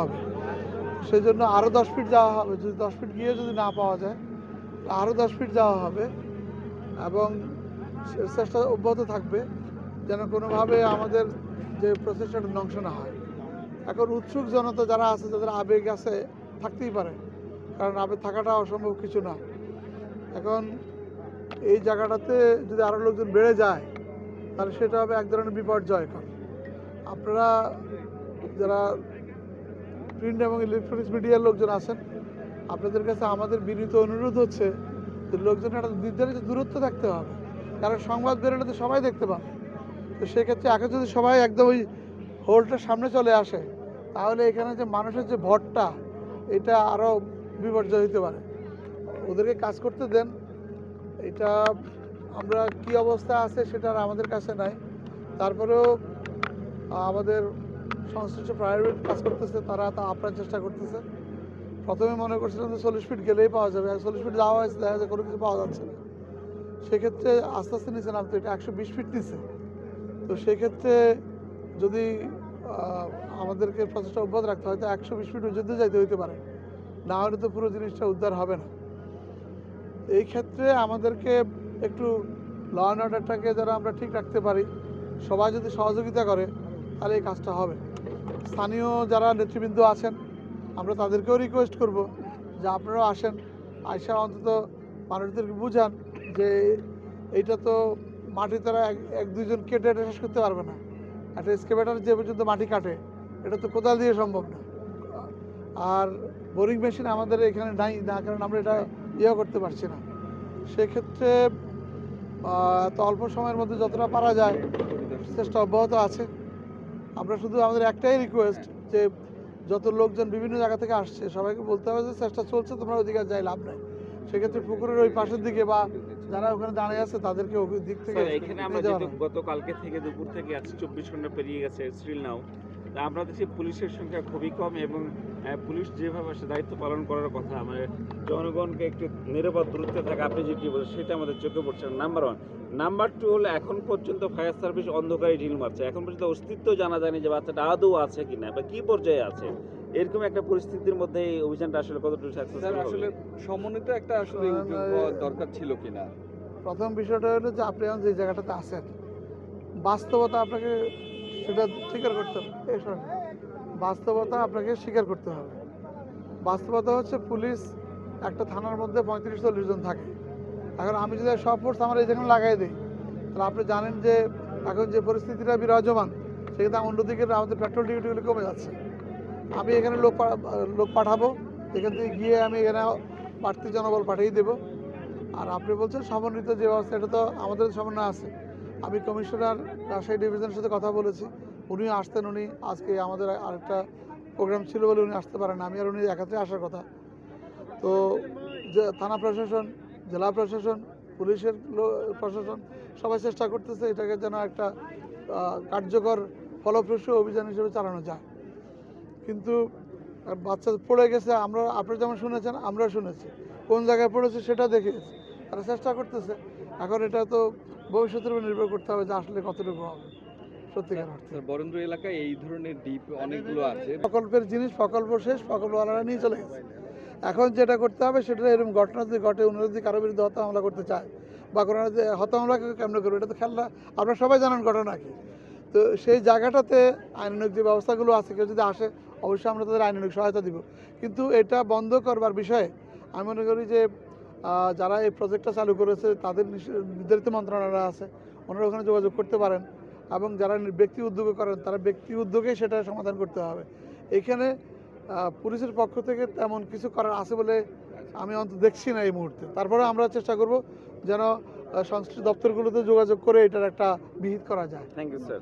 হবে। সেই জন্য আরও 10 ফিট যাওয়া হবে, যদি 10 ফিট গিয়ে যদি না পাওয়া যায় আরও 10 ফিট যাওয়া হবে এবং চেষ্টা অব্যাহত থাকবে যেন কোনোভাবে আমাদের যে প্রচেষ্টাটা ধ্বংস না হয়। এখন উৎসুক জনতা যারা আছে, যাদের আবেগ আছে, থাকতেই পারে, কারণ আবেগ থাকাটা অসম্ভব কিছু না। এখন এই জায়গাটাতে যদি আরও লোকজন বেড়ে যায় তাহলে সেটা হবে এক ধরনের বিপর্যয়কর। আপনারা যারা প্রিন্ট এবং ইলেকট্রনিক্স মিডিয়ার লোকজন আছেন, আপনাদের কাছে আমাদের বিনীত অনুরোধ হচ্ছে যে লোকজন একটা নির্ধারিত দূরত্ব থাকতে হবে, কারণ সংবাদ বেরোলে তো সবাই দেখতে পাবে। তো সেক্ষেত্রে এখন যদি সবাই একদম ওই হোলটার সামনে চলে আসে তাহলে এখানে যে মানুষের যে ভরটা এটা আরও বিপর্যয় হতে পারে। ওদেরকে কাজ করতে দেন। এটা আমরা কি অবস্থা আছে সেটা আর আমাদের কাছে নাই, তারপরেও আমাদের সংশ্লিষ্ট প্রাইভেট কাজ করতেছে, তারা তা আপ্রাণ চেষ্টা করতেছে। প্রথমে মনে করছিলাম যে 40 ফিট গেলেই পাওয়া যাবে, 40 ফিট যাওয়া হয়েছে, দেখা যায় কোনো কিছু পাওয়া যাচ্ছে না। সেক্ষেত্রে আস্তে আস্তে নিচে নামতো, এটা 120 ফিট নিচে। তো সেক্ষেত্রে যদি আমাদেরকে প্রচেষ্টা অব্যাহত রাখতে হয় তো 120 ফিট পর্যন্ত যাইতে হইতে পারে, না হলে তো পুরো জিনিসটা উদ্ধার হবে না। এই ক্ষেত্রে আমাদেরকে একটু ল অ্যান্ড অর্ডারটাকে যারা আমরা ঠিক রাখতে পারি, সবাই যদি সহযোগিতা করে তাহলে এই কাজটা হবে। স্থানীয় যারা নেতৃবৃন্দ আছেন আমরা তাদেরকেও রিকোয়েস্ট করব যে আপনারাও আসেন, আইসা অন্তত মানুষদেরকে বুঝান যে এইটা তো মাটি তারা এক দুইজন কেটে এটা শেষ করতে পারবে না। একটা এক্সকেভেটর যে পর্যন্ত মাটি কাটে এটা তো কোদাল দিয়ে সম্ভব না। আর বোরিং মেশিন আমাদের এখানে নাই, না কারণ আমরা এটা করতে পারছি না। সেক্ষেত্রে এত অল্প সময়ের মধ্যে যতটা পারা যায় চেষ্টা অব্যাহত আছে। আমরা শুধু আমাদের একটাই রিকোয়েস্ট যে যত লোকজন বিভিন্ন জায়গা থেকে আসছে সবাইকে বলতে হবে যে চেষ্টা চলছে, তোমরা ওইদিকে যাই লাভ নাই। সেক্ষেত্রে পুকুরের ওই পাশের দিকে বা যারা ওখানে দাঁড়িয়ে আছে তাদেরকে ওই দিক থেকে এখানে আমরা যেহেতু গতকালকে থেকে দুপুর থেকে আজকে 24 ঘন্টা পেরিয়ে গেছে স্টিল নাও, তা আমরা দেখছি পুলিশের সংখ্যা খুবই কম এবং পুলিশ যেভাবে সে দায়িত্ব পালন করার কথা, আমাদের জনগণকে একটু নিরাপদ দূরত্বে থাকা আপনি যেটি বলেন সেটা আমাদের চোখে পড়ছে নাম্বার 1। নাম্বার 2 হলো এখন পর্যন্ত ফায়ার সার্ভিস অন্ধকারে ঢিল মারছে, এখন পর্যন্ত অস্তিত্ব জানা যায়নি যে বাচ্চাটা আদৌ আছে কিনা বা কি পর্যায়ে আছে। এরকম একটা পরিস্থিতির মধ্যে এই অভিযানটা আসলে কতটুকু সাকসেসফুল হবে? আসলে সমন্বিত একটা আসলে দরকার ছিল কিনা। প্রথম বিষয়টা হলো যে আপনি এখন যে জায়গাটাতে আছেন বাস্তবতা আপনাকে সেটা স্বীকার করতে হবে। বাস্তবতা আপনাকে স্বীকার করতে হবে। বাস্তবতা হচ্ছে পুলিশ একটা থানার মধ্যে 35-40 জন থাকে। এখন আমি যদি সব ফোর্স আমার এই যেখানে লাগাই দিই তাহলে আপনি জানেন যে এখন যে পরিস্থিতিটা বিরাজমান সেক্ষেত্রে অন্যদিকে আমাদের পেট্রোল ডিউটিগুলি কমে যাচ্ছে। আমি এখানে লোক পাঠাবো, এখান থেকে গিয়ে আমি এখানে বাড়তি জনবল পাঠিয়ে দেবো। আর আপনি বলছেন সমন্বিত যে ব্যবস্থা, এটা তো আমাদের সমন্বয় আছে। আমি কমিশনার রাজশাহী ডিভিশনের সাথে কথা বলেছি, উনিও আসতেন। উনি আজকে আমাদের আরেকটা প্রোগ্রাম ছিল বলে উনি আসতে পারেন, আমি আর উনি একাত্রে আসার কথা। তো যে থানা প্রশাসন, জেলা প্রশাসন, পুলিশের প্রশাসন সবাই চেষ্টা করতেছে এটাকে যেন একটা কার্যকর ফলপ্রসূ অভিযান হিসেবে চালানো যায়। কিন্তু বাচ্চা পড়ে গেছে, আপনারা যেমন শুনেছেন আমরাও শুনেছি, কোন জায়গায় পড়েছে সেটা দেখিয়েছে, তারা চেষ্টা করতেছে। এখন এটা তো ভবিষ্যতের উপর নির্ভর করতে হবে যে আসলে কতটুকু হবে সত্যিকার অর্থে। বরেন্দ্র এলাকায় এই ধরনের দ্বীপ অনেকগুলো আছে। প্রকল্পের জিনিস প্রকল্প শেষ, প্রকল্পওয়ালারা নিয়ে চলে গেছে। এখন যেটা করতে হবে সেটা এরকম ঘটনা যদি ঘটে, অন্য যদি কারোর বিরুদ্ধে হত্যা হামলা করতে চায় বা কোনো হত্যা হামলা কেমন করবে, এটা তো খেলা আপনারা সবাই জানেন ঘটনা কি। তো সেই জায়গাটাতে আইনানুগ যে ব্যবস্থাগুলো আছে, কেউ যদি আসে অবশ্যই আমরা তাদের আইনানুগ সহায়তা দিব। কিন্তু এটা বন্ধ করবার বিষয়ে আমি মনে করি যে যারা এই প্রজেক্টটা চালু করেছে তাদের নির্ধারিত মন্ত্রণালয় আছে, ওনারা ওখানে যোগাযোগ করতে পারেন এবং যারা ব্যক্তি উদ্যোগে করেন তারা ব্যক্তি উদ্যোগেই সেটা সমাধান করতে হবে। এখানে পুলিশের পক্ষ থেকে তেমন কিছু করার আছে বলে আমি অন্তত দেখছি না এই মুহূর্তে। তারপরে আমরা চেষ্টা করব যেন সংশ্লিষ্ট দপ্তরগুলোতে যোগাযোগ করে এটার একটা বিহিত করা যায়। Thank you sir.